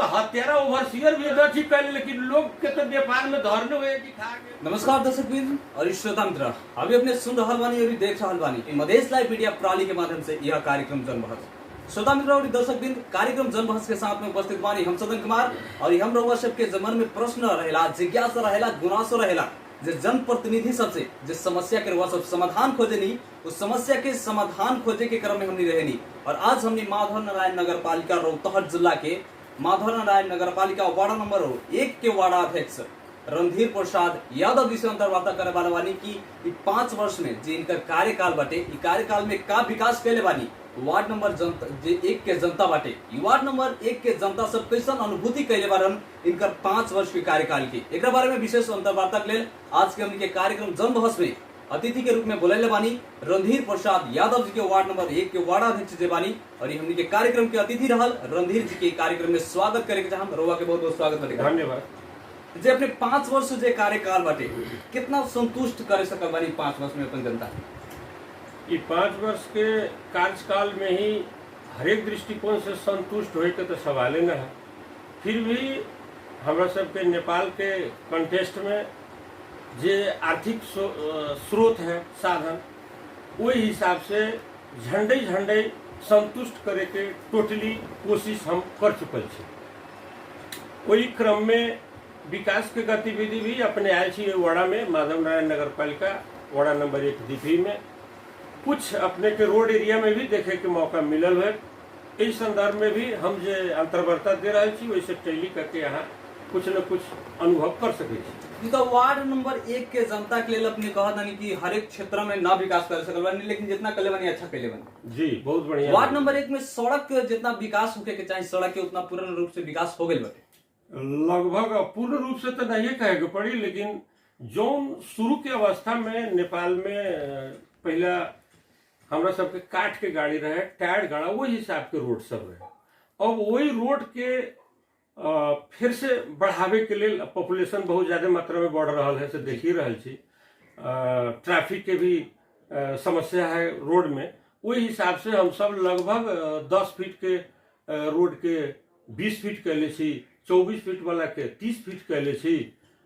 तो हत्यारा ओवरसियर भी अथी कर, लेकिन लोग के तो नेपाल में धरने हुए कि खा के। नमस्कार दर्शक बिंदु और श्रोता मित्र, अभी अपने सुन रहल बानी और देख रहल बानी मधेश लाइव मीडिया प्रणाली के माध्यम से यह कार्यक्रम जनबहस। श्रोता मित्र और दर्शक बिंदु, कार्यक्रम जनबहस के साथ में उपस्थित बानी हम सदन कुमार और हम रउआ सबके जमन में प्रश्न रहेला, जिज्ञासा रहेला, गुनासो रहेला, जे जनप्रतिनिधि सबसे जे समस्या के रउआ सब समाधान खोजे नहीं, उस समस्या के समाधान खोजे के क्रम में हमनी रहे नहीं। और आज हमनी माधव नारायण नगर पालिका रौतहट जिला के माधव नारायण नगर पालिका वार्ड नंबर 1 के वार्ड अध्यक्ष रणधीर प्रसाद यादव जी से अंतर्वार्ता करे वाला बानी की 5 वर्ष में जे इनका कार्यकाल बाटे, इ कार्यकाल में का विकास कैले बानी, वार्ड नंबर जे 1 के जनता बाटे, वार्ड नंबर 1 के जनता सब कैसन अनुभूति कैले बारन इनकर 5 वर्ष के कार्यकाल के, एक बारे में विशेष अंतर्वार्ता के लिए आज के हमनी के कार्यक्रम जनबहस में अतिथि के रूप में बोले बानी रणधीर प्रसाद यादव जी के वार्ड नंबर 1 के वार्ड अध्यक्ष जे बानी और हमनी के कार्यक्रम के अतिथि रहल रणधीर जी के कार्यक्रम में स्वागत करे के चाहम। रउआ के बहुत बहुत स्वागत बाटे, धन्यवाद। जे अपने 5 वर्ष जे कार्यकाल बाटे कितना संतुष्ट करे सकल बानी 5 वर्ष में अपन जनता? ये 5 वर्ष के कार्यकाल में ही हर एक दृष्टिकोण से संतुष्ट होए के तो सवाल न है। फिर भी हमरा सबके नेपाल के कंटेस्ट में जे आर्थिक स्रोत है, साधन, वही हिसाब से झंडे झंडे संतुष्ट करे के टोटली कोशिश हम कर चुकल छे। वही क्रम में विकास के गतिविधि भी अपने आयल छी वाड़ा में माधव नारायण नगर पालिका वाड़ा नंबर 1 दीपी में कुछ अपने के रोड एरिया में भी देखे के मौका मिलल है। इस संदर्भ में भी हम जे अंतर्वार्ता दे रहे छी वैसे टैली करके यहाँ कुछ न कुछ अनुभव कर सके छी। तो वार्ड नंबर 1 के जनता के लिए अपने कहा था कि हर एक क्षेत्र में ना विकास कर सकल बानी, लेकिन जितना कले बानी अच्छा कले बानी। जी बहुत बढ़िया। वार्ड नंबर 1 में सड़क जितना विकास होके के चाहिए, सड़क के उतना पूर्ण रूप से विकास हो गई बाटे? लगभग पूर्ण रूप से तो नहीं कहे के पड़ी, लेकिन जो शुरू के अवस्था में नेपाल में पहला हमरा सबके काठ के गाड़ी रहे, टायर गाड़ा, वही हिसाब के रोड सब रहे। अब वही रोड के फिर से बढ़ावे के लिए पॉपुलेशन बहुत ज्यादा मात्रा में बढ़ रहा है से देख ही रहल छी। ट्रैफिक के भी समस्या है रोड में, वही हिसाब से हम सब लगभग 10 फीट के रोड के 20 फीट कैले छी, 24 फीट वाला के 30 फीट कैले छी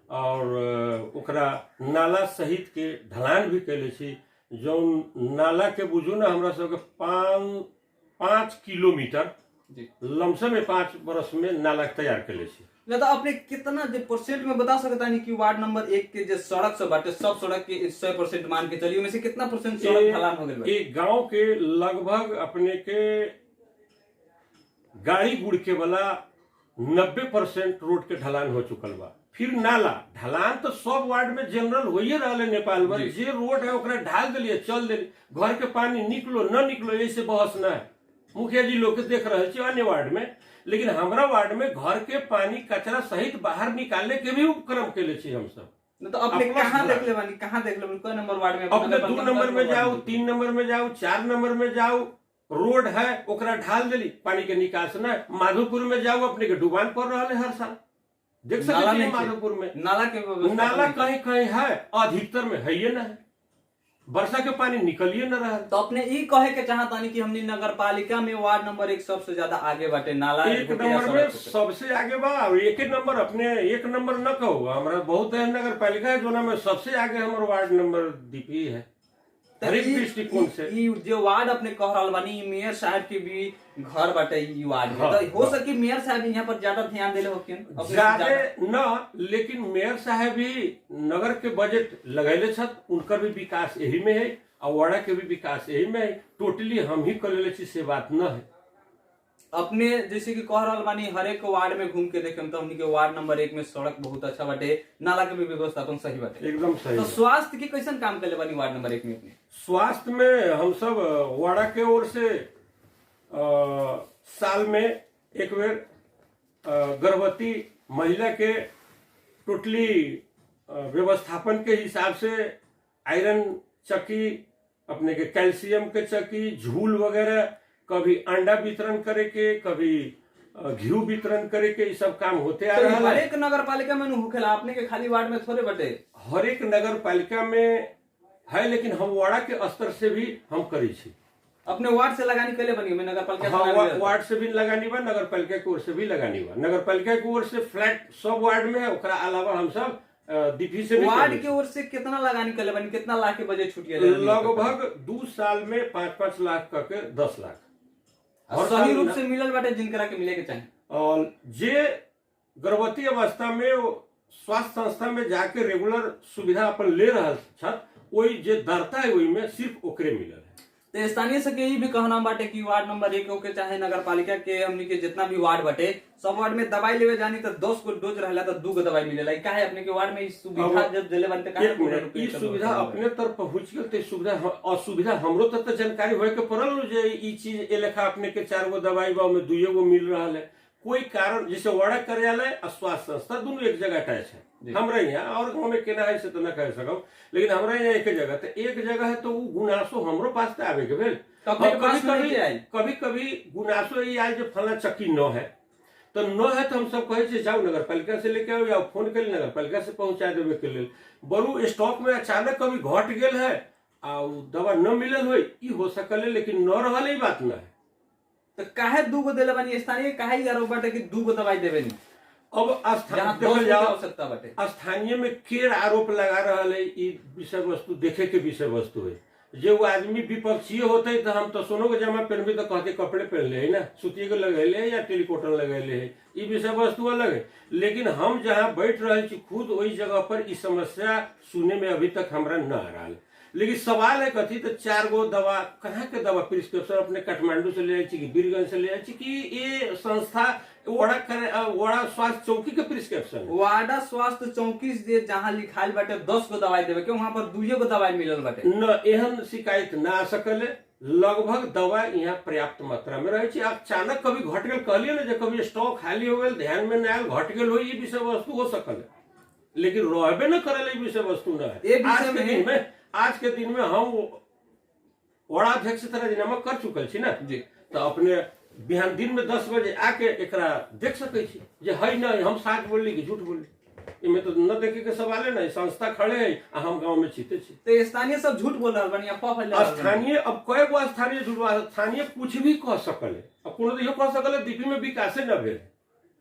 और ओकरा नाला सहित के ढलान भी कैले छी। जो नाला के बुझू ना हमरा सबके 5 किलोमीटर लमसम में 5 वर्ष में नाला तैयार कैले छी। तो अपने कितना परसेंट में बता सकता नहीं कि वार्ड नंबर 1 के जो सड़क सब बाटे, सब सड़क के 100% मान के चलिए, में से कितना परसेंट सड़क ढलान हो गई? एक गांव के लगभग अपने के गाड़ी गुड़ के वाला 90% रोड के ढलान हो चुकल बा। फिर नाला ढलान तो सब वार्ड में जनरल हो ही रहा है नेपाल में, जे रोड है ओकरा ढाल दिलिए, चल दिलिए, घर के पानी निकलो न निकलो ऐसे बहस न है। मुखिया जी लोग के देख रहे थे अन्य वार्ड में, लेकिन हमारा वार्ड में घर के पानी कचरा सहित बाहर निकालने के भी उपक्रम के लिए हम सब। तो अपने कहाँ देख ले बानी, कहाँ देख ले, कोई नंबर वार्ड में? अपने 2 नंबर में जाओ, 3 नंबर में जाओ, 4 नंबर में जाओ, रोड है ओकरा ढाल दिली, पानी के निकास न। माधोपुर में जाओ, अपने के डुबान पड़ रहा है हर साल, देख सकते हैं माधोपुर में नाला कहीं कहीं है, अधिकतर में है ये ना है, वर्षा के पानी निकलिए न रहा। तो अपने ई कहे के चाहतानी कि हमनी नगर पालिका में वार्ड नंबर 1 सबसे ज्यादा आगे बाटे, नाला 1 नंबर में सबसे आगे बा। और 1 नंबर अपने 1 नंबर न कहो, हमारा बहुत नगर पालिका है जो में सबसे आगे हमारा वार्ड नंबर दीपी है हर एक दृष्टिकोण से। जो वार्ड अपने कह रहा बानी, मेयर साहब के भी घर बाटे ई वार्ड में, तो हो सके मेयर साहब यहाँ पर ज्यादा ध्यान देले होकिन ज्यादा न, लेकिन मेयर साहब भी नगर के बजट लगैले छत, उनकर भी विकास यही में है और वाड़ा के भी विकास यही में है। टोटली हम ही कर ले से बात न है। अपने जैसे कि कह रहा बानी हर एक वार्ड में घूम के देखे तो हमनी के वार्ड नंबर 1 में सड़क बहुत अच्छा बाटे, नाला के भी व्यवस्थापन सही बाटे, एकदम सही। तो स्वास्थ्य के कैसन काम कैले बानी वार्ड नंबर 1 में? अपने स्वास्थ्य में हम सब वाड़ा के ओर से साल में एक बेर गर्भवती महिला के टोटली व्यवस्थापन के हिसाब से आयरन चक्की, अपने के कैल्शियम के चक्की, झूल वगैरह, कभी अंडा वितरण करे के, कभी घी वितरण करे के, ये सब काम होते आ रहा है। हर एक नगर पालिका में होखेला, अपने के खाली वार्ड में थोड़े बटे? हर एक नगर पालिका में है, लेकिन हम वाड़ा के स्तर से भी हम करी छी। अपने वार्ड से लगानी कैले बनी मैं नगर पालिका हाँ, से लगानी वार्ड से भी लगानी बा, नगर पालिका की ओर से भी लगानी बा। नगर पालिका की ओर से फ्लैट सब वार्ड में है, ओकरा अलावा हम सब डीपी से भी वार्ड करें। की ओर से कितना लगानी कैले बनी, कितना लाख के बजट छूटिया लगभग 2 साल में 5-5 लाख करके 10 लाख और सही रूप से मिलल बाटे जिनकरा के मिले के चाहिए। और जे गर्भवती अवस्था में वो स्वास्थ्य संस्था में जाके रेगुलर सुविधा अपन ले रहा छत, वही जे दरता है वही में सिर्फ ओकरे मिलल है। तो स्थानीय से के ही भी कहना बाटे कि वार्ड नंबर 1 के चाहे नगर पालिका के हमनी के जितना भी वार्ड बाटे सब वार्ड में दवाई लेवे जानी तो 10 को डोज रहला तो 2 गो दवाई मिलेला। काहे अपने के वार्ड में इस सुविधा जब दिले बनते काहे एक मिनट, ई सुविधा अपने तरफ पहुंच गई तो सुविधा असुविधा हमरो तक तो जानकारी होए के पड़ल जे ई चीज ए लेखा अपने के 4 गो दवाई बा में 2 गो मिल रहा है। कोई कारण जैसे वार्ड कार्यालय और स्वास्थ्य संस्था दोनों एक जगह अटैच है हमरा यहाँ, और गाँव में केना है से तो न कह सकूं, लेकिन हमरा यहाँ एक जगह तो एक जगह है तो वो गुनासो हमरो पास तो आवे के भेल। कभी कभी गुनासो ये आए जो फला चक्की न है तो न है तो हम सब कहे जाओ नगर पालिका से लेके आओ या फोन कर नगर पालिका से पहुंचा देवे के लिए। बड़ू स्टॉक में अचानक कभी घट गेल है आ दवा न मिलल हो हो सकल, लेकिन न रहल ही बात न है। तो काहे 2 गो देले बनी स्थानीय काहे यार बाटे कि 2 गो दवाई देवे नहीं। अब स्थानीय में केर आरोप लगा रहा है, ई विषय वस्तु देखे के विषय वस्तु है। जो वो आदमी विपक्षीय होते है तो हम तो सोनो के जमा पहनबे तो कहते कपड़े पहन ले है ना, सुतिए के लगेले है या टेलीकॉटन लगेले है, ये विषय वस्तु अलग है। लेकिन हम जहाँ बैठ रहे छी खुद वही जगह पर इस समस्या सुने में अभी तक हमरा न आ रहा है। लेकिन सवाल है कथी तो 4 गो दवा कहाँ के दवा प्रिस्क्रिप्शन अपने काठमांडू से ले आई कि बीरगंज से ले आई कि ये संस्था वाड़ा स्वास्थ्य चौकी के प्रिस्क्रिप्शन वाड़ा स्वास्थ्य चौकी से जहाँ लिखाइल बाटे 10 गो दवाई देवे के वहाँ पर 2 गो दवाई मिलल बाटे न, एहन शिकायत ना आ सकले। लगभग दवा यहाँ पर्याप्त मात्रा में रहे। अचानक कभी घट गल कहलिए ना, जब कभी स्टॉक खाली हो गए ध्यान में न आयल घट गल हो, ये विषय वस्तु हो सकल, लेकिन रहबे न करे विषय वस्तु न है। आज के दिन में हम वाड़ा अध्यक्ष तरह राजीनामा कर चुकल छी ना जी, तो अपने बिहान दिन में 10 बजे आके एकरा देख सके छी जे है ना हम सच बोलली कि झूठ बोलली, इमे तो न देखे के सवाल है ना। संस्था खड़े है हम गांव में चीते छी तो स्थानीय सब झूठ बोल रहल बनी अफवाह फैला रहल। स्थानीय अब कई गो स्थानीय झूठ, स्थानीय कुछ भी कह सकले, अब कोनो इहो कह सकले दीपी में विकासे न भेल,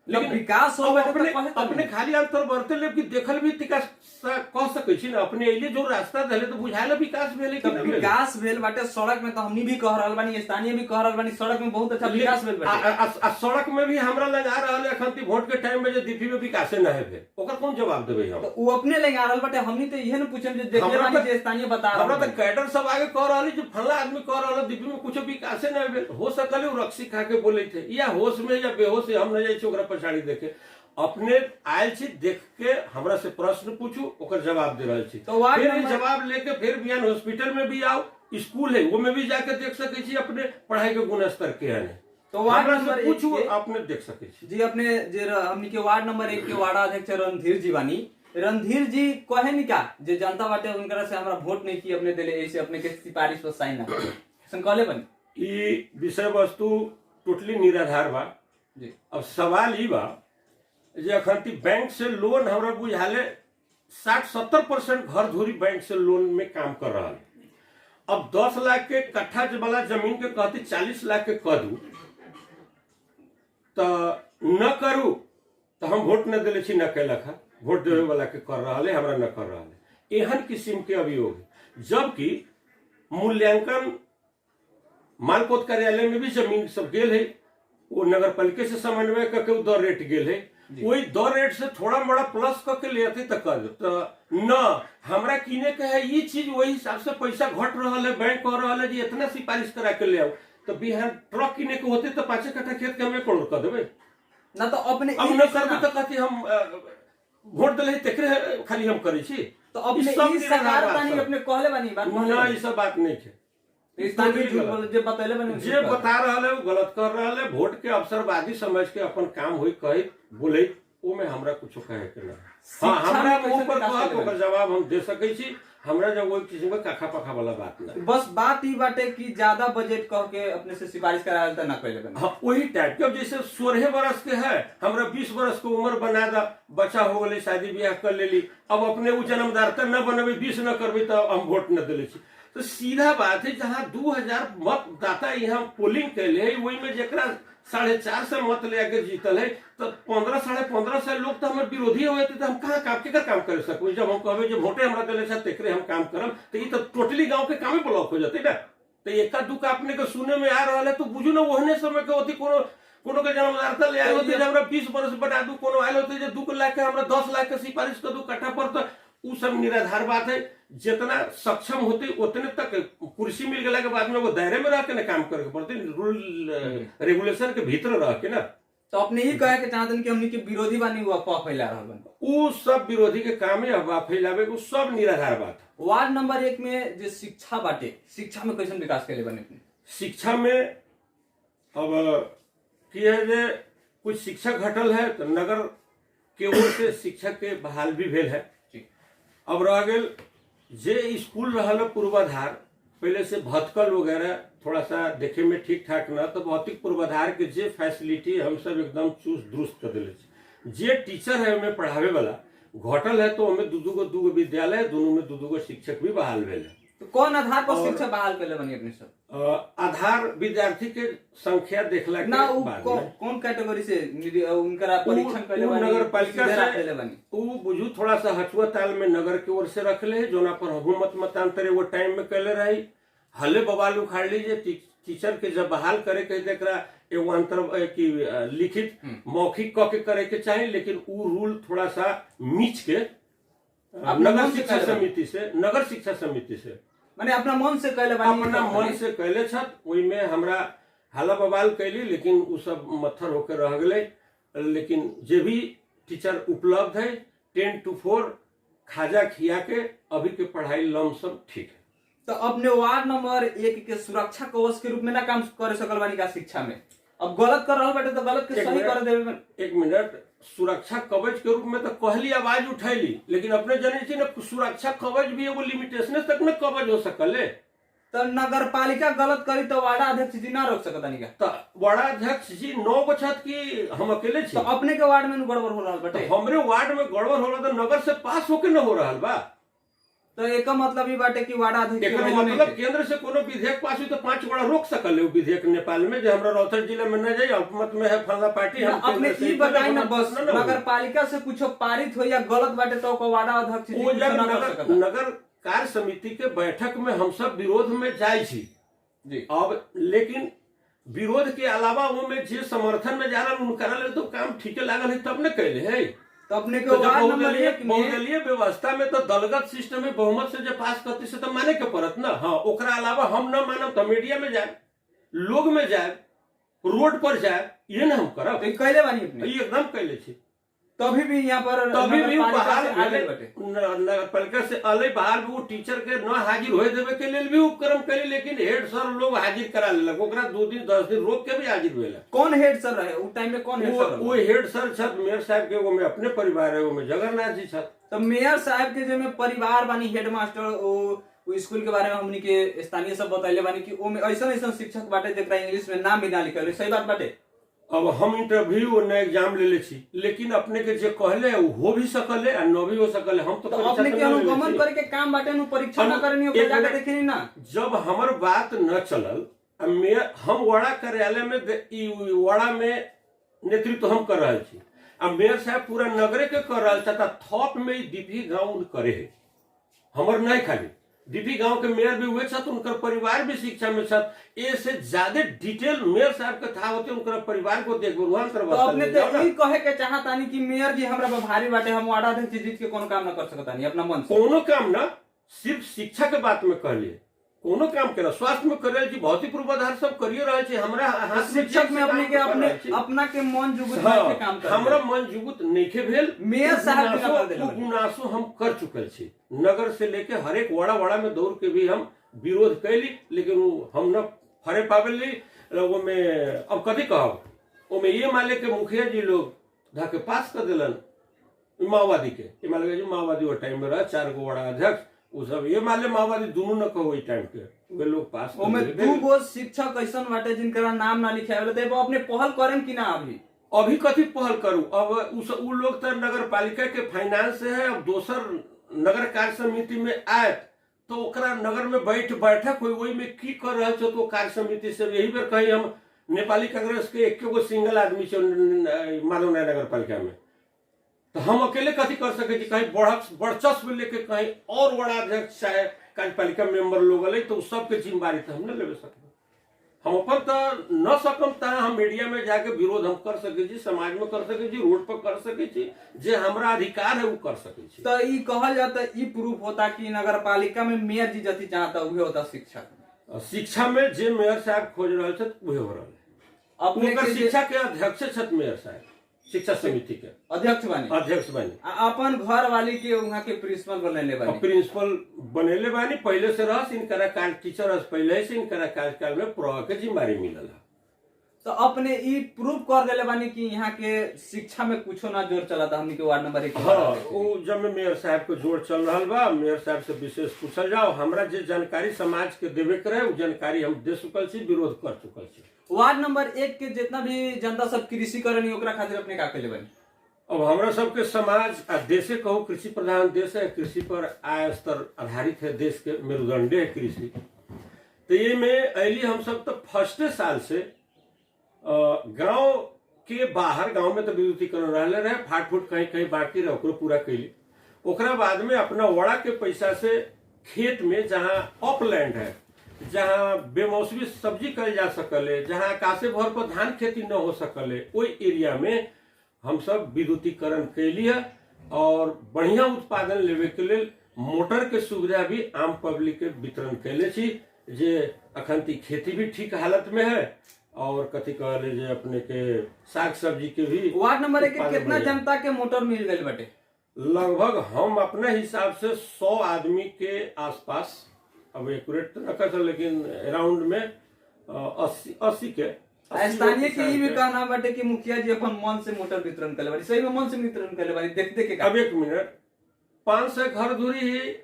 लेकिन विकास हो अपने खाली अंतर बरते ले कि देखल भी विकास कह सके छी ना। अपने एले जो रास्ता धले तो बुझाइल विकास भेले कि नहीं विकास भेल बाटे। सड़क में तो हमनी भी कह रहल बानी, स्थानीय भी कह रहल बानी, सड़क में बहुत अच्छा विकास भेल बाटे। सड़क में भी हमरा लगा रहल है अखन वोट के टाइम में जे दीपी में विकासे न है भेल, ओकर कौन जवाब देबे हम? तो वो अपने लगा रहल बाटे, हमनी तो इहे न पूछम जे देखले बानी जे स्थानीय बता रहल। हमरा तो कैडर सब आगे कह रहल जो फला आदमी कह रहल दीपी में कुछ विकासे न भेल। हो सकले वो रक्सी खा के बोले थे या होश में या बेहोश हम न जाई छी ओकरा पछाड़ी देखे। अपने आयल छी देख के हमरा से प्रश्न पूछू ओकर जवाब दे रहा छी, तो फिर जवाब लेके फिर बिहान हॉस्पिटल में भी आओ, स्कूल है वो में भी जाके देख सके छी अपने पढ़ाई के गुण स्तर के है। तो वार्ड नंबर पूछू अपने देख सके छी जी। अपने जे हमनी के वार्ड नंबर 1 के वार्ड अध्यक्ष रणधीर जी बानी, रणधीर जी कहे नहीं का जे जनता बाटे उनकरा से हमरा वोट नहीं की अपने दिले ऐसे अपने के सिफारिश पर साइन ना संकले बनी। ई विषय वस्तु टोटली निराधार बा जी। अब सवाल ई बा जे अखन बैंक से लोन हमरा बुझाले 60-70% घर धोरी बैंक से लोन में काम कर रहा है। अब 10 लाख के कट्ठा वाला जमीन के कहते 40 लाख के कह दू तो न करू तो हम वोट न दिले छी न कैलक है, वोट देवे वाला के कर रहा है हमरा न कर रहा है। एहन किस्म के अभियोग है। जबकि मूल्यांकन मालपोत कार्यालय में भी जमीन सब गेल है, वो नगर पालिका से समन्वय करके दर रेट गेल है, वही दर रेट से थोड़ा बड़ा प्लस करके ले आते तो कर तो न हमरा किने के है ये चीज वही हिसाब से पैसा घट रहा है। बैंक कह रहा है जी इतना सिफारिश करा के ले आओ, तो बिहार ट्रक किने के होते तो 5 कट्ठा खेत के हमें करोड़ कर देवे ना, तो अपने अब न करबे तो कहते हम वोट दिले तेकरे खाली हम करे छी। तो अपने ई सरकार तानी अपने कहले बानी बात ना, ई सब बात नहीं है। जे बतैले बने जे बता रहा है वो गलत कर रहा है। वोट के अवसरवादी समझ के अपन काम हुई कहे बोले वो में हमरा कुछ कहे के ना। हाँ हमरा मुंह पर कहत ओकर जवाब हम दे सके छी। हमरा जब वो किसी में काखा पखा वाला बात ना, बस बात ही बाटे कि ज्यादा बजट कह के अपने से सिफारिश कराया था ना पहले बने। हाँ वही टाइप के जैसे 16 बरस के है हमरा 20 बरस के उम्र बना दा, बच्चा हो गई शादी ब्याह कर लेली, अब अपने वो जन्मदाता न बनबे 20 न करबे तो हम वोट न दिले छी। तो सीधा बात है, जहां 2000 मतदाता यहाँ पोलिंग कैले है, वही में जरा 450 मत ले आके जीतल है, तो 15 15,500 लोग तो हमारे विरोधी हुए थे, तो हम कहाँ काम कर सकते? जब हम कहबे जो वोटे हमरा दिले छे तेकरे हम काम करब, तो ये तो टोटली गांव के कामे ब्लॉक हो जाते ना। तो एका दुका अपने के सुने में आ रहा है, तो बुझू ना ओहने समय के होती कोनो के जन्मदाता ले आए होते, जब हमरा 20 बरस बना दू, कोनो आयल होते जो 2 लाख के हमरा 10 लाख के सिफारिश कर दू कट्ठा पर, तो उ सब निराधार बात है। जितना सक्षम होते उतने तक कुर्सी मिल गया के बाद में वो दायरे में रह के ना काम करे पड़ते, रूल रेगुलेशन के भीतर रह के ना। तो अपने ही कहे के चाहतन कि हमनी के विरोधी बानी वो अफवाह फैला रहल बन। उ सब विरोधी के काम है अफवाह फैलावे, उ सब निराधार बात। वार्ड नंबर 1 में जो शिक्षा बाटे, शिक्षा में कैसन विकास कैले बने अपने? शिक्षा में अब की है जे कुछ शिक्षक घटल है, तो नगर के ओर से शिक्षक के बहाल भी भेल है। अब रह गेल जे स्कूल रहल पूर्वाधार, पहले से भटकल वगैरह थोड़ा सा देखे में ठीक ठाक ना, तो भौतिक पूर्वाधार के जे फैसिलिटी हम सब एकदम चुस्त दुरुस्त कर दिले। जे टीचर है उनमें पढ़ावे वाला घटल है, तो हमें दू विद्यालय, दोनों में दू शिक्षक भी बहाल भेल है। तो कौन आधार पर शिक्षक बहाल कैले बनी अपने सब? आधार विद्यार्थी के संख्या देखला के ना बाद कौन कैटेगरी से उनका परीक्षण कैले बनी? नगर पालिका से कैले बनी? उ बुझू थोड़ा सा हचुआ ताल में नगर की ओर से रखले है, जोना पर हुकूमत मतांतरे वो टाइम में कैले रही। हले बवाल उखाड़ लीजिए, टीचर के जब बहाल करे के देखरा एगो अंतर की लिखित मौखिक क के करे के चाहिए, लेकिन उ रूल थोड़ा सा मीच के नगर शिक्षा समिति से माने अपना मन से कैले बानी, अपना मन से कैले छत। ओई में हमरा हाला बवाल कैली, लेकिन उ सब मत्थर होकर रह गए। लेकिन जे भी टीचर उपलब्ध है 10 to 4 खाजा खिया के अभी के पढ़ाई लमसम ठीक है। तो अपने वार्ड नंबर 1 के सुरक्षा कवच के रूप में ना काम करे सकल बानी का शिक्षा में? अब गलत कर रहा बाटे तो गलत के सही कर देवे। 1 मिनट, सुरक्षा कवच के रूप में तो कहली, आवाज उठैली, लेकिन अपने जने छी ना सुरक्षा कवच भी एगो लिमिटेशन तक न कवच हो सकले। तो नगर पालिका गलत करी तो वार्ड अध्यक्ष जी ना रोक सकता नहीं का? तो वार्ड अध्यक्ष जी 9 गो छत की हम अकेले छी। तो अपने के वार्ड में गड़बड़ हो रहा बाटे? हमरे वार्ड में गड़बड़ हो रहा, तो नगर से पास होके न हो रहा बा। तो एक मतलब ये बाटे कि वार्ड अध्यक्ष मतलब केंद्र से कोनो विधेयक पास हुई तो 5 गोड़ा रोक सकल है विधेयक नेपाल में, जो हमरा रौथर जिला में न जाए, अल्पमत में है फला पार्टी। हम अपने ई बताई ना बस नगर पालिका से कुछ पारित हो या गलत बाटे तो वार्ड अध्यक्ष जी नगर कार्य समिति के बैठक में हम सब विरोध में जाए छी जी। अब लेकिन विरोध के अलावा वो में जे समर्थन में जा रहा उनका तो काम ठीक लागल है, तब न कैले है। तो अपने के वार्ड नंबर 1 में बहुदलीय व्यवस्था में तो दलगत सिस्टम में बहुमत से जब पास करते से तो माने के पड़त ना। हाँ, ओकरा अलावा हम न मानब तो मीडिया में जाए, लोग में जाए, रोड पर जाए, ये ना हम करब। तो कैले बानी अपने? ये एकदम कैले छी। तभी भी यहाँ पर तभी भी बहाल पालिका से अलग बहाल वो टीचर के न हाजिर होए देवे के लिए भी उपक्रम कैले, लेकिन हेड सर लोग हाजिर करा लेलक, ओकरा 2 दिन 10 दिन रोक के भी हाजिर हुएला। कौन हेड सर रहे उस टाइम में? कौन हेड सर? वो हेड सर छत मेयर साहब के, वो में अपने परिवार है, वो में जगन्नाथ जी छत। तो मेयर साहब के जो में परिवार बानी, हेड मास्टर वो स्कूल के बारे में हमनी के स्थानीय सब बताइले बानी कि वो में ऐसा शिक्षक बाटे जेकरा इंग्लिश में नाम भी ना लिखल, सही बात बाटे? अब हम इंटरव्यू और एग्जाम ले ले छी, लेकिन अपने के जे कहले हो भी सकले और न भी हो सकले। हम तो अपने के अनुगमन करे के काम बाटे नु, परीक्षा न करनी हो जाके देखनी ना। जब हमर बात न चलल, हम वाड़ा कार्यालय में वाड़ा में नेतृत्व हम कर रहे छी, अब मेयर साहब पूरा नगरे के कर रहा था, थप में दीपी गाँव करे है हमर नहीं खाली दीपी गांव के मेयर भी हुए छत, उनका परिवार भी शिक्षा में छत। ऐसे ज्यादा डिटेल मेयर साहब के था होते उनका परिवार को देखभाल करवा। तो अपने तो ई कहे के चाहतानी कि मेयर जी हमरा पर भारी बाटे, हम वार्ड अध्यक्ष जीत के कोनो काम न कर सकतानी अपना मन से? कोनो काम ना, सिर्फ शिक्षा के बात में कहलिए, कोनो काम करा, स्वास्थ्य में करे जी, भौतिक पूर्वाधार सब करिए रहे छी। हमरा हाथ शिक्षक में अपने के अपना के मन जुगुत के काम कर, हमरा मन जुगुत नहीं के भेल। मेयर साहब के कर देले, गुनासो हम कर चुकल छी, नगर से लेके हर एक वाड़ा में दौड़ के भी हम विरोध कैली, लेकिन हम न फरे पावेली। वो में अब कभी कहब, वो में ये माले के मुखिया जी लोग धाके पास कर दिलन माओवादी के, माले माओवादी वो टाइम में रहा 4 गो वाड़ा अध्यक्ष, वो सब ये माले माओवादी दोनों न कहो टाइम के वे लोग पास। ओमे 2 गो शिक्षक ऐसन बाटे जिनका नाम ना लिखावले, तो अपने पहल करें कि ना? अभी कथी पहल करूं? अब उ लोग तो नगर पालिका के फाइनेंस से है, अब दोसर नगर कार्य समिति में आए तो ओकरा नगर में बैठक हुई, वही में की कर रहे छो तो कार्य समिति से यही बेर कहीं हम नेपाली कांग्रेस के एक सिंगल आदमी से माधव नगर पालिका में, तो हम अकेले कथी कर सके कहीं बढ़चस्प लेके कहीं और बड़ा अध्यक्ष चाहे कार्यपालिका मेंबर लोग अले तो सबके जिम्मेवारी तो हम न ले सकते। हम अपन तो न सकम ता हम मीडिया में जाके विरोध हम कर सके छी, समाज में कर सके छी, रोड पर कर सके छी, जे हमरा अधिकार है वो कर सके छी। तो ई कहल जाता ई प्रूफ होता कि नगर पालिका में मेयर जी जति चाहता उहे होता शिक्षा में जे मेयर साहब खोज रहे थे उहे हो रहा है। शिक्षा के अध्यक्ष छत मेयर साहब, शिक्षा समिति के अध्यक्ष बानी अपन घर वाली के वहां के प्रिंसिपल बनेले बानी पहले से रह इनकरा कार्य टीचर पहले से इनकरा कार्यकाल में प्रवाह के जिम्मेदारी मिलल है। तो अपने ई प्रूफ कर देले बानी कि यहाँ के शिक्षा में कुछो ना जोर चला था हमनी के वार्ड नंबर 1। हाँ, वो जब में मेयर साहब के जोर चल रहा बा, मेयर साहब से विशेष पूछल जाओ, हमरा जे जानकारी समाज के देवे के रहे वो जानकारी हम दे चुकल छी, विरोध कर चुकल छी। वार्ड नंबर 1 के जितना भी जनता सब कृषि करनी ओकरा खातिर अपने का कैले बानी? अब हमरा सबके समाज आ देशे कहू कृषि प्रधान देश है, कृषि पर आय स्तर आधारित है, देश के मेरुदंड है कृषि। तो ये में अली हम सब तो फर्स्ट साल से गांव के बाहर, गांव में तो विद्युतीकरण रहे फाट फूट कहीं कहीं बाकी रहे ओकरो पूरा कैली। ओकरा बाद में अपना वड़ा के पैसा से खेत में जहाँ अपलैंड है, जहाँ बेमौसमी सब्जी कल जा सकले, जहाँ आकाशे भर पर धान खेती न हो सकले, वही एरिया में हम सब विद्युतीकरण कैली है और बढ़िया उत्पादन लेवे के लिए मोटर के सुविधा भी आम पब्लिक के वितरण कैले छी, जे अखन ती खेती भी ठीक हालत में है और कथी कहले जे अपने के साग सब्जी के भी। वार्ड नंबर 1 के कितना जनता के मोटर मिल गई बटे? लगभग हम अपने हिसाब से 100 आदमी के आसपास, अब एक्यूरेट तो न कर सकते लेकिन अराउंड में 80 के। स्थानीय के ये भी कहना बाटे कि मुखिया जी अपन मन से मोटर वितरण करे बानी, सही में मन से वितरण करे बानी, देखते के। अब एक मिनट, 500 घर दूरी है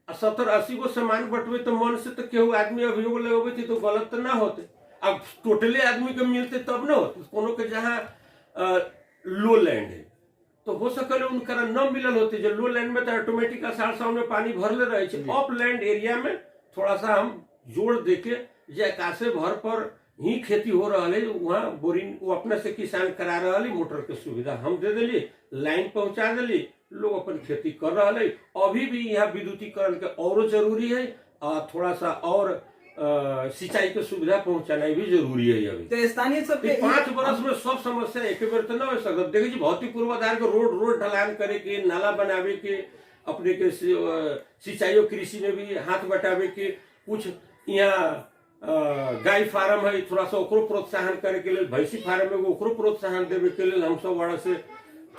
70-80 को सामान बटवे तो मन से तो केहू आदमी अभियोग लगवे थी तो गलत तो ना होते। अब टोटली आदमी के मिलते तब ना होते, कोनो के जहाँ लो लैंड है तो हो सकल उनका न मिलल होती, जो लो लैंड में तो ऑटोमेटिक 100 में पानी भरले रहे। अप लैंड एरिया में थोड़ा सा हम जोड़ देके जे आकाशे भर पर ही खेती हो रहा है वहाँ बोरिंग वो अपने से किसान करा रहा है, मोटर के सुविधा हम दे दिली, लाइन पहुंचा दिली, लोग अपन खेती कर रहा है। अभी भी यहाँ विद्युतीकरण के और जरूरी है और थोड़ा सा और सिंचाई के सुविधा पहुंचाना भी जरूरी है। अभी तो स्थानीय सब 5 वर्ष में सब समस्या एक बेर तो ना हो सकता। देखिए भौतिक पूर्वाधार के रोड ढलान करे के, नाला बनावे के, अपने के सिंचाई और कृषि में भी हाथ बटावे के, कुछ यहाँ गाय फार्म है थोड़ा सा ओकरो प्रोत्साहन करे के लिए, भैंसी फार्म में ओकरो प्रोत्साहन देवे के लिए हम सब बड़ा से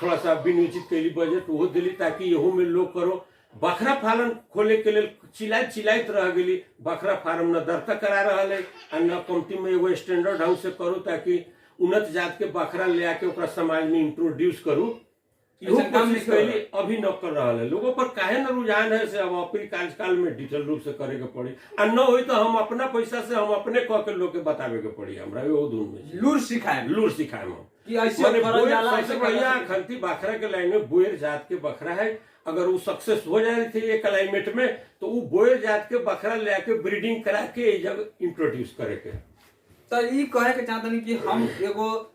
थोड़ा सा विनियोजित कैली बजट वो दिली ताकि यहू में लोग करो। बकरा फार्म खोले के लिए चिल्लाइत रह गई, बकरा फार्म न दर्ता करा रहा है और न कमती में एगो स्टैंडर्ड ढंग से करूँ ताकि उन्नत जात के बकरा ले आके ओकरा समाज में इंट्रोड्यूस करूँ। अभी न कर रहा है। लोगों पर काहे न रुझान है से अब अपनी कार्यकाल में डिटेल रूप से करे के पड़ी और न हो तो हम अपना पैसा से हम अपने कह के लोग के बतावे के पड़ी। हमरा वो धुन में लूर सिखाए हम खंती बकरा के लाइन में बोयर जात के बकरा है, अगर वो सक्सेस हो जाए थे ये क्लाइमेट में तो वो बोयर जात के बकरा ले आके ब्रीडिंग करा के जगह इंट्रोड्यूस करे के। तो ये कहे के चाहते कि हम एगो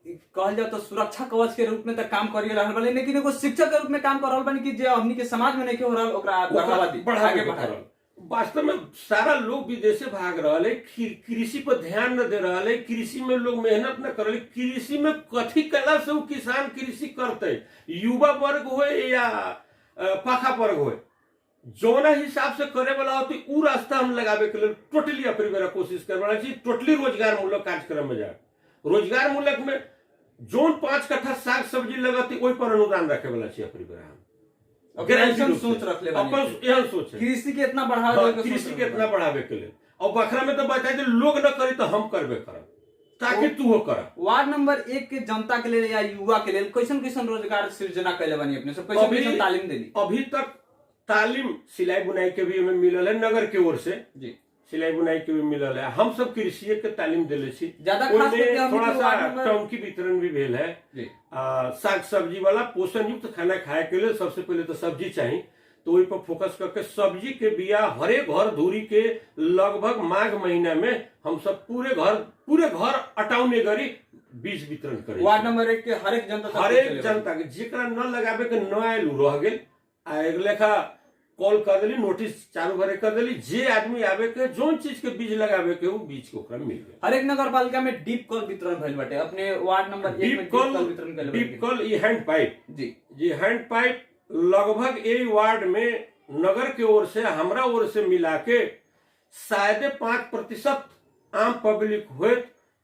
कहल जाए तो सुरक्षा कवच के रूप में तो काम करिए रहल बानी, लेकिन एगो शिक्षक के रूप में काम कर रहल बानी कि जे हमनी के समाज में नहीं हो रहल ओकरा बढ़ावा दी, बढ़ावे। वास्तव में सारा लोग विदेशे भाग रहा है, कृषि पर ध्यान न दे रहा है, कृषि में लोग मेहनत न कर रहे। कृषि में कथी कला से वो किसान कृषि करते, युवा वर्ग हो या पाखा वर्ग हो, जौना हिसाब से करे वाला होती उ रास्ता हम लगावे के लिए टोटली अपनी बेरा कोशिश कर रहा है। टोटली रोजगार मूलक कार्यक्रम में जाए, रोजगार मूलक में जोन 5 कट्ठा साग सब्जी लगती वही पर अनुदान रखे वाला चाहिए अपनी बेरा सोच रख ले यह सोच कृषि के इतना बढ़ावे के लिए और बकरा में तो बताए लोग न करे तो हम करबे करब ताकि तू हो कर। वार्ड नंबर 1 के जनता के लिए या युवा के लिए कैसन कैसन रोजगार सृजना कैले बानी अपने सब, कैसन कैसन तालीम देली? अभी तक तालीम सिलाई बुनाई के भी हमें मिलल है, नगर के ओर से जी सिलाई बुनाई के भी मिलल है। हम सब कृषि के तालीम दिले छी, ज्यादा खास करके थोड़ा सा टंकी वितरण भी भेल है। साग सब्जी वाला पोषण युक्त खाना खाए के लिए सबसे पहले तो सब्जी चाहिए, तो वही पर फोकस करके सब्जी के बिया हरे घर धूरी के लगभग माघ महीना में हम सब पूरे घर अटाउने गरी बीज वितरण करे। वार्ड नंबर 1 के हरेक जनता तक हरेक चले जनता के जेकरा न लगावे के न आयल रह गेल आ एक लेखा कॉल कर देली, नोटिस चालू भरे कर देली, जे आदमी आवे के जोन चीज के बीज लगावे के वो बीज के ओकरा मिल गए। हरेक नगर पालिका में डीप कॉल वितरण भइल बाटे। अपने वार्ड नंबर 1 में डीप कॉल वितरण कइले डीप कॉल ई हैंड पाइप जी हैंड पाइप लगभग ए वार्ड में नगर के ओर से हमरा ओर से मिला के शायद 5% आम पब्लिक हुए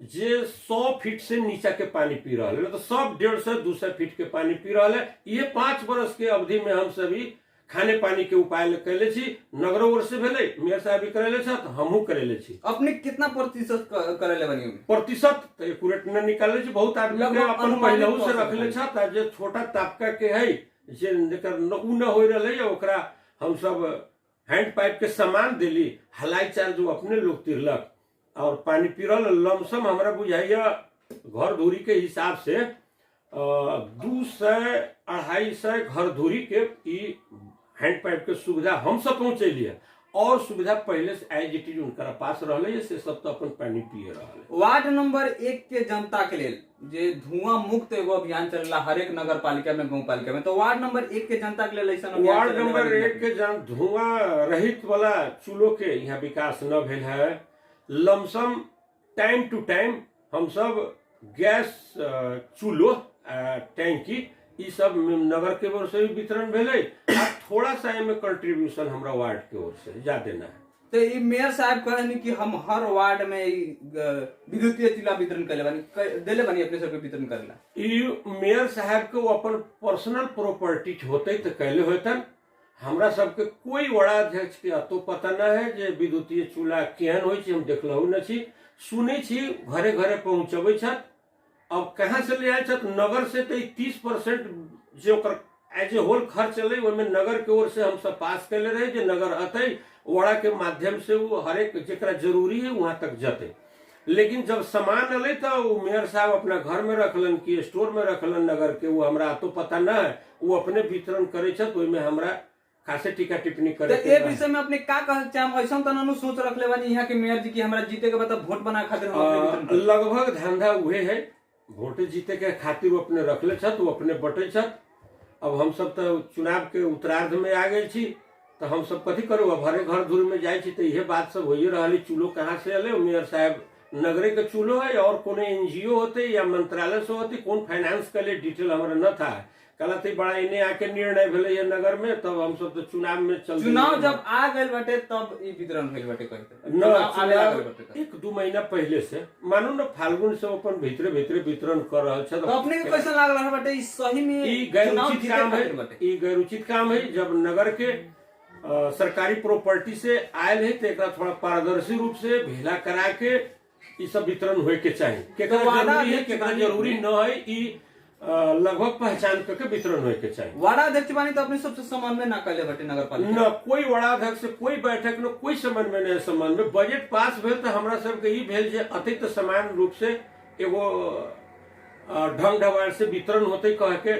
जे 100 फीट से नीचा के पानी पी रहा है, तो सब 150-200 फीट के पानी पी रहा है। ये 5 वर्ष के अवधि में हम सभी खाने पानी के उपाय कैले छी, नगरो ओर से भेले, मेयर साहब भी करेले छत, हमहू करेले छी। अपने कितना प्रतिशत करेले बनी? प्रतिशत तो एक्यूरेट न निकाले छी, बहुत आदमी के अपन पहलहू से रखले छत, जे छोटा तबका के है जे जेकर उ न होय रहले ओकरा हम सब हैंड पाइप के सामान देली, हलाई चार्ज जो अपने लोग तिरलक और पानी पी रहा। लमसम हमरा बुझाइया घर धूरी के हिसाब से 200-250 घर धूरी के ई हैंड पाइप के सुविधा हम सब पहुंचेलिए और सुविधा पहले से एज इट इज उनका पास रहले से सब तो अपन पानी पिए रहले। वार्ड नंबर 1 के जनता के लिए जे धुआं मुक्त एगो अभियान चलेला हरेक नगर पालिका में, गांव पालिका में, तो वार्ड नंबर 1 के जनता के लिए ऐसा वार्ड नंबर 1 के धुआं रहित वाला चूल्हों के यहाँ विकास न भेल है। लमसम टाइम टू टाइम हम सब गैस चूल्हो टैंकी ई सब नगर के ओर से भी वितरण भेले। थोड़ा सा में कंट्रीब्यूशन हमरा वार्ड के ओर से ज्यादा ना है। तो ये मेयर साहब कहनी कि हम हर वार्ड में विद्युतीय चूल्हा वितरण देले बानी अपने सबके वितरण करेला। ई मेयर साहब के वो अपन पर्सनल प्रॉपर्टी होते तो कैले होतन। हमरा सबके कोई वड़ा अध्यक्ष के अतो पता न है जे विद्युतीय चूल्हा केहन होय छै, हम देखलहु न छी, सुनै छी घरे घरे पहुंचबै छत। अब कहाँ से ले आए छत? नगर से तो 30% जो एज ए होल खर्च चले में नगर के ओर से हम सब पास कैले रहे जे नगर अतै वड़ा के माध्यम से वो हरेक जेकरा जरूरी है वहां तक जते। लेकिन जब सामान अले तो वो मेयर साहब अपना घर में रखलन कि स्टोर में रखलन नगर के, वो हमरा तो पता न है, वो अपने वितरण करे छत, ओइमे हमरा खासे टीका टिप्पणी करे। तो ए विषय में अपने का कहल चाहे? ऐसा तो ननु सोच रखले बानी यहाँ के मेयर जी की हमरा जीते के बाद वोट बना खातिर हम अपने वितरण करें। लगभग धंधा उहे है, वोट जीते के खातिर वो अपने रखले छत, वो अपने बटे छत। अब हम सब तो चुनाव के उत्तरार्ध में आ गए छी, तो हम सब कथी करू? अब हरे घर दूर में जाए छी तो यह बात सब हो रही। चूल्हो कहाँ से अले? मेयर साहब नगरे के चूल्हो है और कोनो एनजीओ होते या मंत्रालय से होती, कौन फाइनेंस के लिए डिटेल हमारा न था। कल बड़ा इन्हें आके निर्णय भेले नगर में, तब हम सब तो चुनाव में चुनाव जब आ गए बटे तब ई वितरण भेल बटे कहते न 1-2 महीना पहले से मानो न फाल्गुन से अपन भीतरे भीतरे वितरण कर रहा है। तो अपने के कैसा लाग रहा बटे? सही में ई गैर उचित काम है, ई गैर उचित काम है। जब नगर के सरकारी प्रॉपर्टी से आयल है तो एक थोड़ा पारदर्शी रूप से भेला करा के ई सब वितरण होए के चाहिए। केकरा जरूरी है केकरा जरूरी न है, ई लगभग पहचान करके वितरण होए के चाहिए। वार्ड अध्यक्ष बानी तो अपने सबसे समन्वय ना कैले बटे नगर पालिका न कोई वार्ड अध्यक्ष से कोई बैठक न कोई समन्वय नहीं। समन्वय बजट पास भेल तो हमरा सबके ई भेल जे अतिरिक्त समान रूप से एगो ढंग ढवार से वितरण होते कह के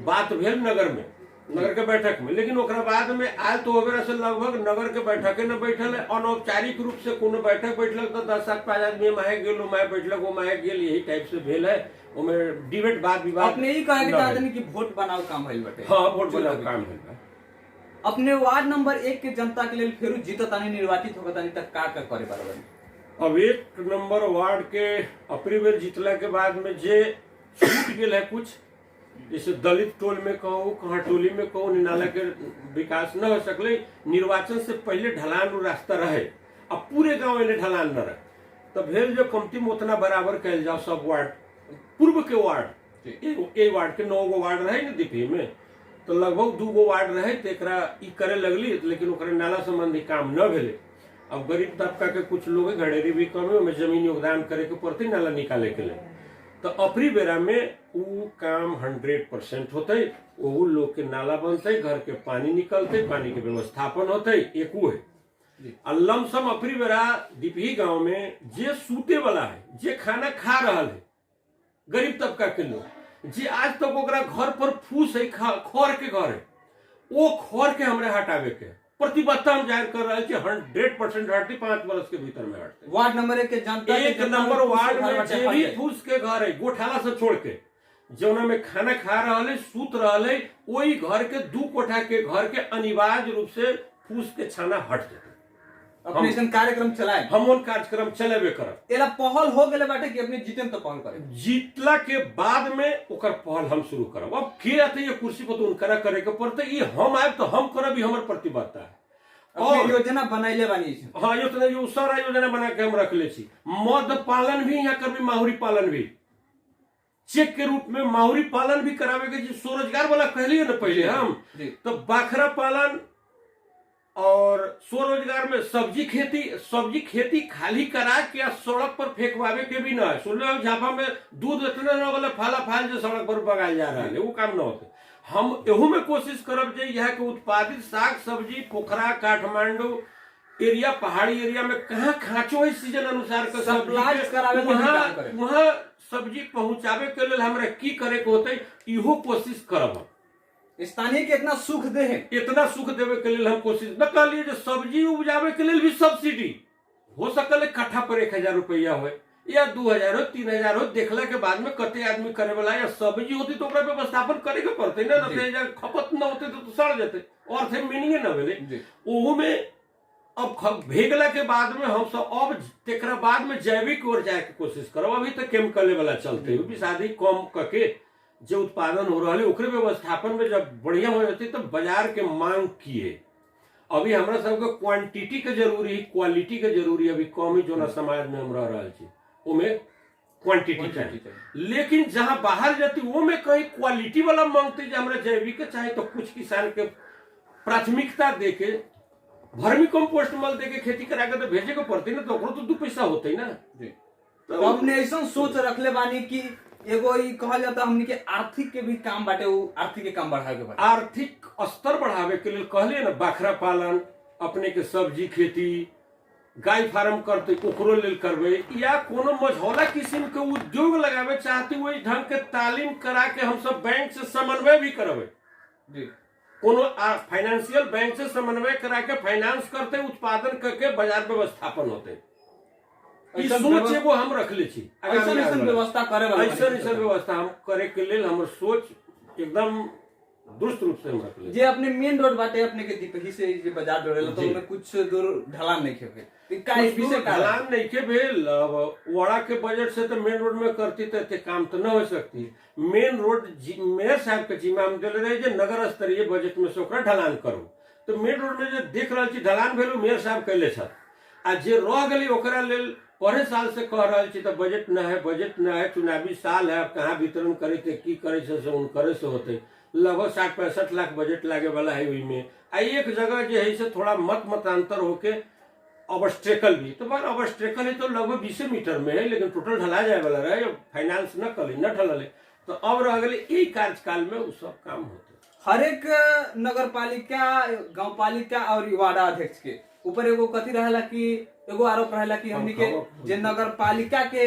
बात भेल नगर में, नगर के बैठक में। लेकिन ओकरा बाद में आयल तो वगैरह से लगभग नगर के बैठके न बैठल है। अनौपचारिक रूप से कोनो बैठक बैठल तो 10-5 आदमी माहे गेल, माहे बैठलक, वो माहे गेल, यही टाइप से भेल है। ओमे डिबेट बात विवाद अपने ही कहे के चाहते कि वोट बनाओ काम भइल बटे। हां, वोट बनाओ काम भइल बा। अपने वार्ड नंबर 1 के जनता के लिए फिर जीततानी निर्वाचित होगतानी तक का करे बराबर? अब 1 नंबर वार्ड के अपनी बेर जीतला के बाद में जे छूट गेल है कुछ, जैसे दलित टोल में कहूँ, कहाँ टोली में कहूँ, नाला के विकास न हो सकले। निर्वाचन से पहले ढलान रास्ता रहे, अब पूरे गांव में ढलान न रहे, तब भेल जो कमती में उतना बराबर कैल जाओ। सब वार्ड पूर्व के वार्ड, एक वार्ड के 9 गो वार्ड रहे न दीपी में, तो लगभग 2 गो वार्ड रहे तो एकरा ई करे लगली, लेकिन ओकरे नाला संबंधी काम न भेले। अब गरीब तबका के कुछ लोग घड़ेरी भी कम है, जमीन योगदान करे के पड़ते नाला निकाले के लिए। तो अपनी बेरा में वो काम 100% होते, वो लोग के नाला बनते, घर के पानी निकलते, पानी के व्यवस्थापन होते, एक वो है। लमसम अपनी बेरा दीपही गांव में जे सूते वाला है, जे खाना खा रहा है, गरीब तबका के लोग, जे आज तक ओकरा घर पर फूस है, खर के घर है, वो खर के हमरे हटावे के प्रतिबद्धता हम जाहिर कर रहे 100% हटती 5 वर्ष के भीतर में हटते। वार्ड नंबर 1 के जनता एक नंबर वार्ड में जे भी फूस के घर है गोठाला से छोड़ के जौना में खाना खा रहा है सूत रहा है वही घर के 2 कोठा के घर के अनिवार्य रूप से फूस के छाना हट जाते। अपने ऐसा कार्यक्रम चलाए हम उन कार्यक्रम चलेबे करब। एला पहल हो गेले बाटे कि अपने जीतन तो पहल करे जीतला के बाद में ओकर पहल हम शुरू करब। अब के आते ये कुर्सी पर तो उनकरा करे के पड़ते ये हम आए तो हम करब ही हमर प्रतिबद्धता है। और योजना बनाइले बानी हाँ योजना यो सारा योजना बना के हम रख ले छी। मध पालन भी यहाँ करबी माहुरी पालन भी चेक के रूप में माहुरी पालन भी करावे के जी स्वरोजगार वाला कहलिए ना पहले हम तो बाखरा पालन और स्वरोजगार में सब्जी खेती खाली करा के सड़क पर फेंकवावे के भी ना है। सुन लो झापा में दूध इतना न वाला फाला फाल जो सड़क पर बगाल जा रहा है वो काम न होते। हम एहू में कोशिश करब जे यहाँ के उत्पादित साग सब्जी पोखरा काठमांडू एरिया पहाड़ी एरिया में कहाँ खाँचो है सीजन अनुसार का सब्जी वहाँ सब्जी पहुंचावे के लिए हमरा की करे के होते इहो कोशिश करब। स्थानीय के इतना सुख दे है इतना सुख देवे के लिए हम कोशिश न कहलिए जो सब्जी उपजावे के लिए भी सब्सिडी हो सकल कट्ठा पर 1000 रुपया हो या 2000 हो 3000 हो देखला के बाद में कते आदमी करे वाला या सब्जी होती तो ओकरा व्यवस्थापन करे के पड़ते ना न खपत न होते तो सड़ जाते और थे मीनिंग न भेले ओहू में। अब भेगला के बाद में हम सब अब तेकरा बाद में जैविक ओर जाए के कोशिश करब। अभी तक केमिकल वाला चलते भी शादी कम करके जो उत्पादन हो रहा है ओकरे व्यवस्थापन में जब बढ़िया हो जाती तो बाजार के मांग किए। अभी हमरा सबके क्वांटिटी के जरूरी क्वालिटी के जरूरी अभी कम ही जो ना समाज में हम रह रहा छी ओमे क्वांटिटी चाहिए लेकिन जहां बाहर जाती वो में कहीं क्वालिटी वाला मांगते जो हमरा जैविक चाहे तो कुछ किसान के प्राथमिकता देके भर्मी कंपोस्ट मल देके खेती करा के तो भेजे के पड़ती ना तो तो 2 पैसा होते ही ना। तो अपने ऐसा सोच रखले बानी कि एगो ई कहल जाता हमनी के आर्थिक के भी काम बाटे वो आर्थिक के काम बढ़ावे के बाटे आर्थिक स्तर बढ़ावे के लिए कहलिए ना बाखरा पालन अपने के सब्जी खेती गाय फार्म करते ओकरो लेल करबे या कोनो मझौला किस्म के उद्योग लगावे चाहती वही ढंग के तालीम करा के हम सब बैंक से समन्वय भी करबे जी कोनो फाइनेंशियल बैंक से समन्वय करा के फाइनेंस करते उत्पादन करके बाजार व्यवस्थापन होते सोच एगो हम रख ले छी ऐसा व्यवस्था करे ऐसा व्यवस्था हम करे के लिए हमर सोच एकदम दुरुस्त रूप से हम रख ले। जे अपने मेन रोड बाटे अपने के दीपही से जे बाजार जोड़ेला तो उनमें कुछ दूर ढलान नहीं खेबे ढलान नहीं के भेल वड़ा के बजट से तो मेन रोड में करती तो काम तो न हो सकती। मेन रोड मेयर साहब के जिम्मा में दिल रहे जे नगर स्तरीय बजट में से ओकरा ढलान करू तो मेन रोड में जो देख रहा छी ढलान भेलू मेयर साहब कैले छ आ जे रह गली ओकरा लेल पढ़े साल से कह रहा छी तो बजट न है चुनावी साल है कहाँ वितरण करे के की करे से उन करे से होते लगभग 60-65 लाख बजट लागे वाला है वही में आ एक जगह जो है से थोड़ा मतांतर होके ऑब्स्ट्रेकल भी तो बार ऑब्स्ट्रेकल है तो लगभग 20 मीटर में है लेकिन टोटल ढला जाए वाला रहे फाइनेंस न कल न ढलले तो अब रह गए यही कार्यकाल में वो सब काम होते। हर एक नगर पालिका गाँव पालिका और वार्ड अध्यक्ष के ऊपर एगो कथी रहेला कि एगो आरोप रहेला कि हमनी के जे नगर पालिका के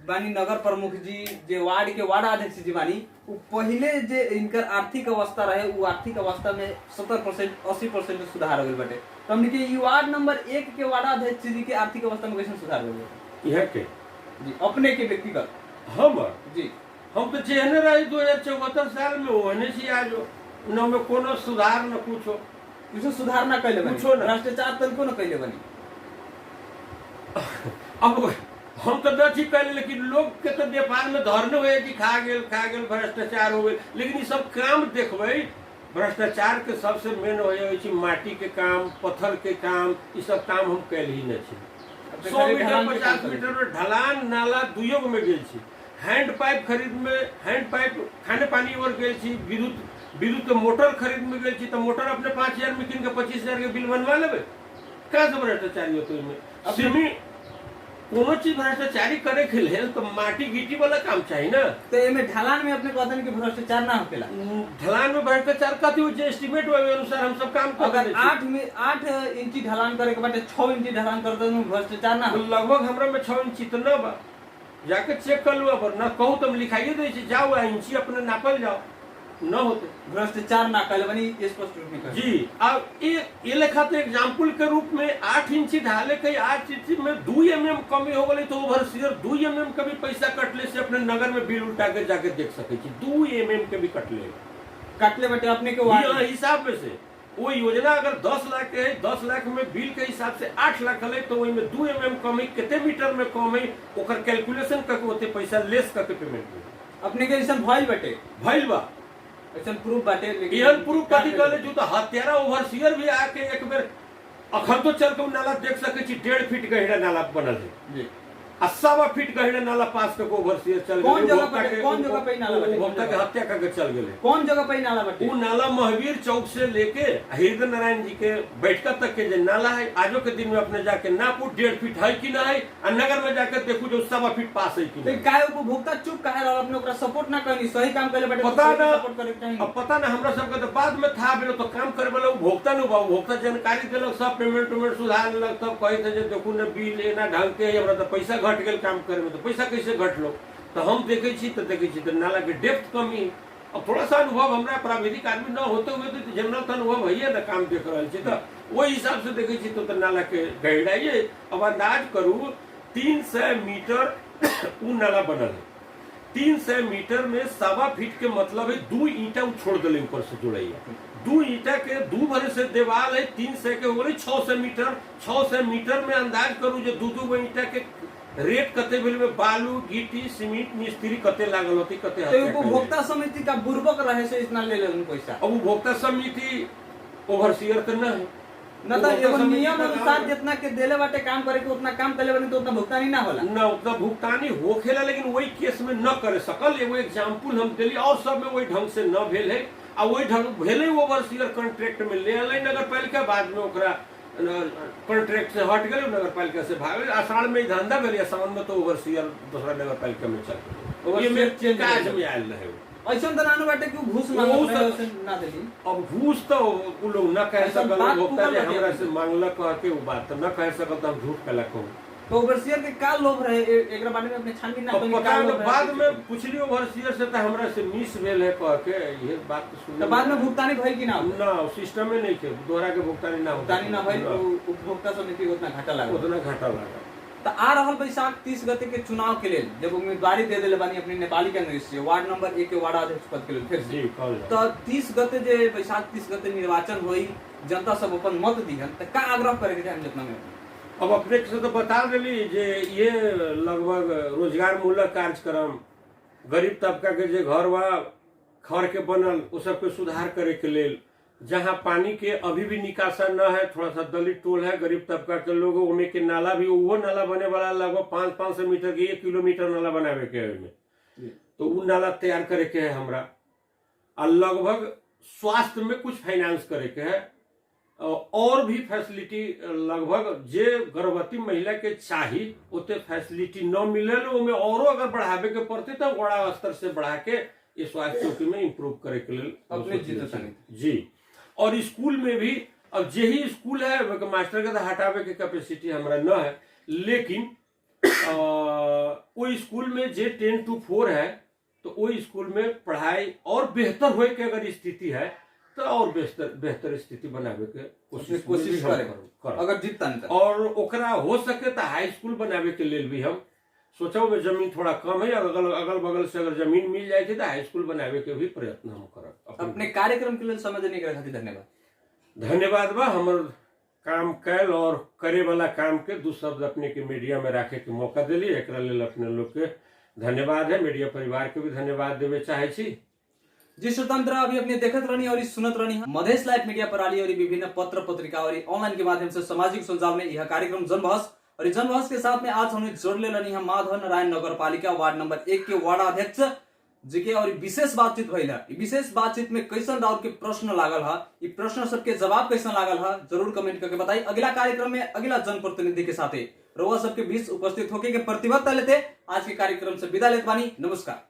बानी नगर प्रमुख जी जे वार्ड के वार्ड अध्यक्ष जी बानी वो पहले जे इनकर आर्थिक अवस्था रहे वो आर्थिक अवस्था में 70% 80% सुधार हो गई बाटे तो हमनी के ई वार्ड नंबर 1 के वार्ड अध्यक्ष जी के आर्थिक अवस्था में कैसे सुधार हो गई यह के जी अपने के व्यक्तिगत हम जी हम तो जेहने रही 2074 साल में ओहने छी आज न में कोनो सुधार न कुछ सुधार ना कैले बनी कुछो भ्रष्टाचार तनको न कैले बनी। अब हम तो न ठीक कैले लेकिन लोग के तो व्यापार में धरने हुए कि खा गेल भ्रष्टाचार हो गए लेकिन ये सब काम देखबे भ्रष्टाचार के सबसे मेन हो माटी के काम पत्थर के काम ये सब काम हम कैल ही न 100 मीटर 50 मीटर में ढलान नाला दुइयो में गेल छी हैंड पाइप खरीद में हैंड पाइप खाने पानी और गेल छी विद्युत मोटर खरीद में गेल छी तो मोटर अपने 5000 में किन के 25000 के बिल बनवा लेबे कहाँ से भ्रष्टाचारी होते इसमें कोनो चीज भ्रष्टाचारी करे के लेल तो माटी गिट्टी वाला काम चाहिए ना तो एमे ढलान में अपने कहते हैं कि भ्रष्टाचार ना होकेला ढलान में भ्रष्टाचार कथी हो जे एस्टीमेट वाले अनुसार हम सब काम कर अगर 8 इंची ढलान करे के बाटे 6 इंची ढलान कर दे भ्रष्टाचार ना लगभग हमरा में 6 इंची तो ना बा जाके चेक कर लो पर ना कहू तुम लिखाइए दे छी जाओ इंची अपने नापल जाओ न होते। भ्रष्टाचार ना कल बनी स्पष्ट रूप में कहे। जी, अब ये लेखा तो एग्जाम्पल के रूप में 8 इंची ढाले के 8 इंची में 2 mm कमी हो गई तो ओवरसीयर 2 mm का भी पैसा कटले से अपने नगर में बिल उठा के जाके देख सके 2 mm के भी कटले बटे अपने के वार्ड हिसाब में से वो योजना अगर 10 लाख के है, 10 लाख में बिल के हिसाब से 8 लाख है तो वही में 2 mm कमी कितने मीटर में कम है ओकर कैलकुलेशन करके होते पैसा लेस करके पेमेंट में अपने के ऐसा भइल बा ऐसा प्रूफ बाटे। लेकिन प्रूफ कथी कहले जो तो हत्यारा ओवरसीयर भी आके एक बेर अखन तो चल के नाला देख सके 1.5 फीट गहरा नाला बनल है 1.25 फीट गहरा नाला पास के ओवरसीयर चल कौन जगह पे नाला बटे उपभोक्ता के हत्या करके चल गए। कौन जगह पे नाला बटे? वो नाला महावीर चौक से लेके हृदय नारायण जी के बैठका तक के जो नाला है आजो के दिन में अपने जाके नापू 1.5 फीट है कि ना है और नगर में जाकर देखू जो 1.25 फीट पास है कि नहीं। काय उपभोक्ता चुप काहे रहल अपने ओकरा सपोर्ट ना करनी सही काम करे बटे पता ना सपोर्ट करे चाहिए। अब पता ना हमरा सब के तो बाद में था बेलो तो काम करे वाला उपभोक्ता न बा उपभोक्ता जानकारी देलक सब पेमेंट सुधार देलक तब कहे थे जे देखू न बिल एना ढंग के हमरा तो पैसा घट गेल काम करे तो पैसा कैसे घटलो तो हम देखे तो नाला के डेप्थ कमी। अब थोड़ा सा अनुभव हमरा प्राविधिक आदमी न होते हुए तो जनरल तो अनुभव है ना काम देख रहा है तो वही हिसाब से देखे तो नाला के गहराई अब अंदाज करू 300 मीटर उ नाला बनल है 300 मीटर में 1.25 फीट के मतलब है 2 ईंटा छोड़ दिले ऊपर से जुड़ैया 2 ईंटा के 2 भरे से दीवार है 300 के हो गई 600 मीटर में अंदाज करू जो 2 ईंटा के रेट कते बिल में बालू गिट्टी सीमेंट मिस्त्री कते लागल होती कते तो उपभोक्ता समिति का बुर्बक रहे से इतना ले लेन पैसा। अब उपभोक्ता समिति ओवरसीयर तो ना है न तो एगो नियम अनुसार जितना के देले बाटे काम करे के उतना काम करे बनी तो उतना भुगतानी ना होला ना उतना भुगतानी होखेला लेकिन वही केस में न करे सकल एगो एग्जांपल हम देली और सब में वही ढंग से न भेल है आ वही ढंग भेले ओवरसीयर कॉन्ट्रैक्ट में ले आले नगर पालिका बाद में ओकरा कॉन्ट्रैक्ट से हट गए नगर पालिका से भाग आषाढ़ में धंधा भेल सावन में तो ओवरसीयर दूसरा नगर पालिका में चल ये में काज में आयल रहे ऐसा तो नानो बाटे कि घूस ना देली। अब घूस तो उ लोग न कह सकल उपभोक्ता जे हमरा से मांगलक कह के वो बात न कह सकल तो हम झूठ कहला कहूं तो ओवरसीयर के का लोभ रहे एकरा बारे में अपने छानबीन ना करी पता है बाद में पूछली ओवरसीयर से तो हमरा से मिस भेल है कह के ये बात तो सुन तो बाद में भुगतानी भइल कि ना सिस्टम में नहीं थे दोहरा के भुगतानी ना भइल उपभोक्ता समिति को उतना घाटा लगा तो आ रहल बैसाख 30 गते के चुनाव के लिए जब उम्मीदवारी दे देले बानी अपने नेपाली कांग्रेस से वार्ड नंबर 1 के वार्ड अध्यक्ष पद के लिए फिर से तो 30 गते जे बैसाख 30 गते निर्वाचन होई जनता सब अपन मत दिहन त का आग्रह करे के टाइम जितना में अब अपने से तो बता देली जे ये लगभग रोजगार मूलक कार्यक्रम गरीब तबका के जे घर वा खर के बनल वो सब के सुधार करे के लेल जहाँ पानी के अभी भी निकासा न है थोड़ा सा दलित टोल है गरीब तबका के लोग उनमें के नाला भी वो नाला बने वाला लगभग 500 मीटर के 1 किलोमीटर नाला बनावे के है में तो वो नाला तैयार करे के है हमरा और लगभग स्वास्थ्य में कुछ फाइनेंस करे के है और भी फैसिलिटी लगभग जे गर्भवती महिला के चाहिए उतने फैसिलिटी न मिले उनमें और अगर बढ़ावे के पड़ते तो बड़ा स्तर से बढ़ा के ये स्वास्थ्य चौकी में इम्प्रूव करे के लिए जी। और स्कूल में भी अब जे ही स्कूल है मास्टर के हटावे के कैपेसिटी हमारा न है लेकिन वो स्कूल में जे 10 to 4 है तो वो स्कूल में पढ़ाई और बेहतर होए के अगर स्थिति है तो और बेहतर स्थिति बनावे के कोशिश करे अगर जीतता और ओकरा हो सके तो हाई स्कूल बनावे के लिए भी हम सोचो में जमीन थोड़ा कम है अगल बगल से अगर जमीन मिल जाए तो हाई स्कूल बनावे के भी प्रयत्न हम करब। अपने कार्यक्रम के लिए समय देने के खातिर धन्यवाद बा हमर काम कैल और करे वाला काम के 2 शब्द अपने के मीडिया में रखे के मौका दिली एक अपने लोग के धन्यवाद है मीडिया परिवार के भी धन्यवाद देवे चाहे छी। जी श्रोता मित्र अभी अपने देखत रहनी और सुनत रहनी मधेश लाइव मीडिया प्रणाली और विभिन्न पत्र पत्रिका और ऑनलाइन के माध्यम से सामाजिक संजाल में यह कार्यक्रम जनबहस और जनबहस के साथ में आज हमने जोड़ ले रही है माधव नारायण नगर पालिका वार्ड नंबर 1 के वार्ड अध्यक्ष जी के और विशेष बातचीत भइल है। विशेष बातचीत में कैसन राउर के प्रश्न लागल है ये प्रश्न सबके जवाब कैसन लागल है जरूर कमेंट करके बताइए। अगला कार्यक्रम में अगला जनप्रतिनिधि के साथ रउआ सबके बीच उपस्थित होके के प्रतिबद्धता लेते आज के कार्यक्रम से विदा लेते बानी। नमस्कार।